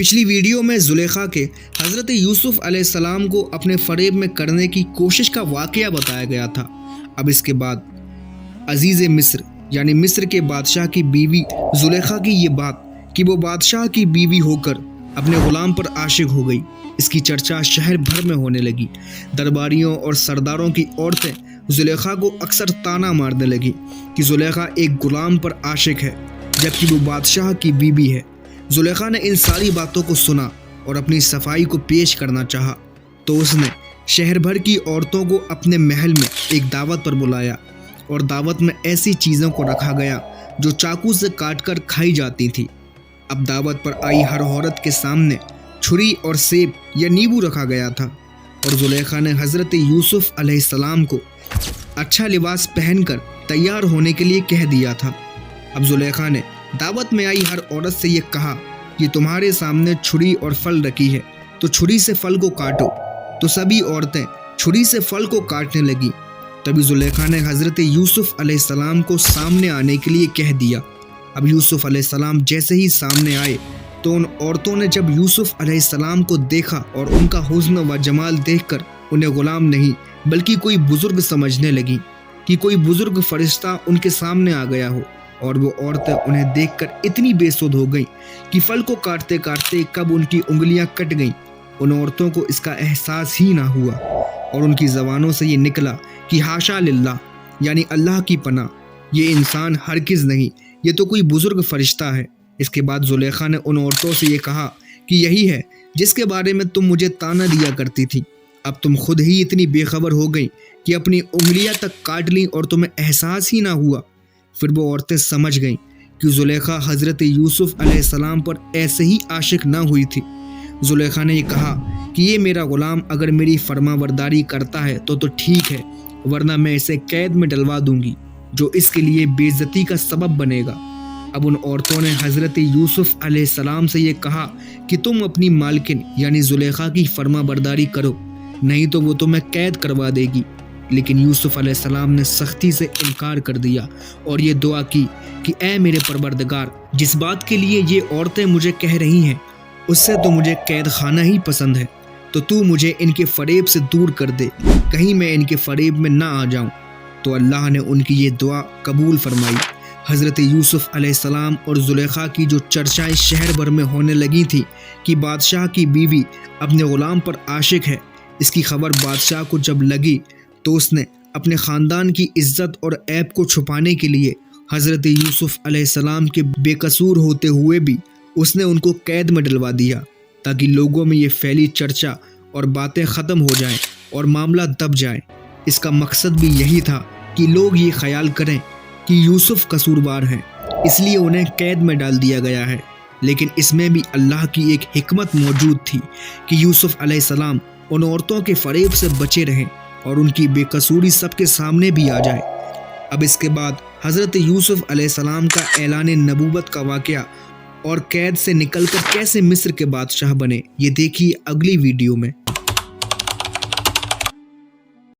پچھلی ویڈیو میں زلیخا کے حضرت یوسف علیہ السلام کو اپنے فریب میں کرنے کی کوشش کا واقعہ بتایا گیا تھا۔ اب اس کے بعد عزیز مصر یعنی مصر کے بادشاہ کی بیوی زلیخا کی یہ بات کہ وہ بادشاہ کی بیوی ہو کر اپنے غلام پر عاشق ہو گئی، اس کی چرچا شہر بھر میں ہونے لگی۔ درباریوں اور سرداروں کی عورتیں زلیخا کو اکثر تانا مارنے لگی کہ زلیخا ایک غلام پر عاشق ہے جبکہ وہ بادشاہ کی بیوی ہے۔ زلیخا نے ان ساری باتوں کو سنا اور اپنی صفائی کو پیش کرنا چاہا تو اس نے شہر بھر کی عورتوں کو اپنے محل میں ایک دعوت پر بلایا اور دعوت میں ایسی چیزوں کو رکھا گیا جو چاقو سے کاٹ کر کھائی جاتی تھی۔ اب دعوت پر آئی ہر عورت کے سامنے چھری اور سیب یا نیبو رکھا گیا تھا اور زلیخا نے حضرت یوسف علیہ السلام کو اچھا لباس پہن کر تیار ہونے کے لیے کہہ دیا تھا۔ اب زلیخا نے دعوت میں آئی ہر عورت سے یہ کہا کہ تمہارے سامنے چھری اور پھل رکھی ہے تو چھری سے پھل کو کاٹو، تو سبھی عورتیں چھری سے پھل کو کاٹنے لگیں۔ تبھی زلیخا نے حضرت یوسف علیہ السلام کو سامنے آنے کے لیے کہہ دیا۔ اب یوسف علیہ السلام جیسے ہی سامنے آئے تو ان عورتوں نے جب یوسف علیہ السلام کو دیکھا اور ان کا حسن و جمال دیکھ کر انہیں غلام نہیں بلکہ کوئی بزرگ سمجھنے لگی کہ کوئی بزرگ فرشتہ ان کے سامنے آ گیا ہو، اور وہ عورتیں انہیں دیکھ کر اتنی بے سود ہو گئیں کہ پھل کو کاٹتے کاٹتے کب ان کی انگلیاں کٹ گئیں۔ ان عورتوں کو اس کا احساس ہی نہ ہوا اور ان کی زبانوں سے یہ نکلا کہ حاشا للہ یعنی اللہ کی پناہ، یہ انسان ہرگز نہیں، یہ تو کوئی بزرگ فرشتہ ہے۔ اس کے بعد زلیخا نے ان عورتوں سے یہ کہا کہ یہی ہے جس کے بارے میں تم مجھے تانا دیا کرتی تھی، اب تم خود ہی اتنی بے خبر ہو گئی کہ اپنی انگلیاں تک کاٹ لیں اور تمہیں احساس ہی نہ ہوا۔ پھر وہ عورتیں سمجھ گئیں کہ زلیخا حضرت یوسف علیہ السلام پر ایسے ہی عاشق نہ ہوئی تھی۔ زلیخا نے یہ کہا کہ یہ میرا غلام اگر میری فرما برداری کرتا ہے تو ٹھیک ہے، ورنہ میں اسے قید میں ڈلوا دوں گی جو اس کے لیے بے عزتی کا سبب بنے گا۔ اب ان عورتوں نے حضرت یوسف علیہ السلام سے یہ کہا کہ تم اپنی مالکن یعنی زلیخا کی فرما برداری کرو، نہیں تو وہ تمہیں قید کروا دے گی۔ لیکن یوسف علیہ السلام نے سختی سے انکار کر دیا اور یہ دعا کی کہ اے میرے پروردگار، جس بات کے لیے یہ عورتیں مجھے کہہ رہی ہیں اس سے تو مجھے قید خانہ ہی پسند ہے، تو مجھے ان کے فریب سے دور کر دے، کہیں میں ان کے فریب میں نہ آ جاؤں۔ تو اللہ نے ان کی یہ دعا قبول فرمائی۔ حضرت یوسف علیہ السلام اور زلیخا کی جو چرچائیں شہر بھر میں ہونے لگی تھی کہ بادشاہ کی بیوی اپنے غلام پر عاشق ہے، اس کی خبر بادشاہ کو جب لگی تو اس نے اپنے خاندان کی عزت اور عیب کو چھپانے کے لیے حضرت یوسف علیہ السلام کے بے قصور ہوتے ہوئے بھی اس نے ان کو قید میں ڈلوا دیا تاکہ لوگوں میں یہ پھیلی چرچا اور باتیں ختم ہو جائیں اور معاملہ دب جائے۔ اس کا مقصد بھی یہی تھا کہ لوگ یہ خیال کریں کہ یوسف قصوروار ہیں، اس لیے انہیں قید میں ڈال دیا گیا ہے۔ لیکن اس میں بھی اللہ کی ایک حکمت موجود تھی کہ یوسف علیہ السلام ان عورتوں کے فریب سے بچے رہیں اور ان کی بے قصوری سب کے سامنے بھی آ جائے۔ اب اس کے بعد حضرت یوسف علیہ السلام کا اعلان نبوت کا واقعہ اور قید سے نکل کر کیسے مصر کے بادشاہ بنے، یہ دیکھیے اگلی ویڈیو میں۔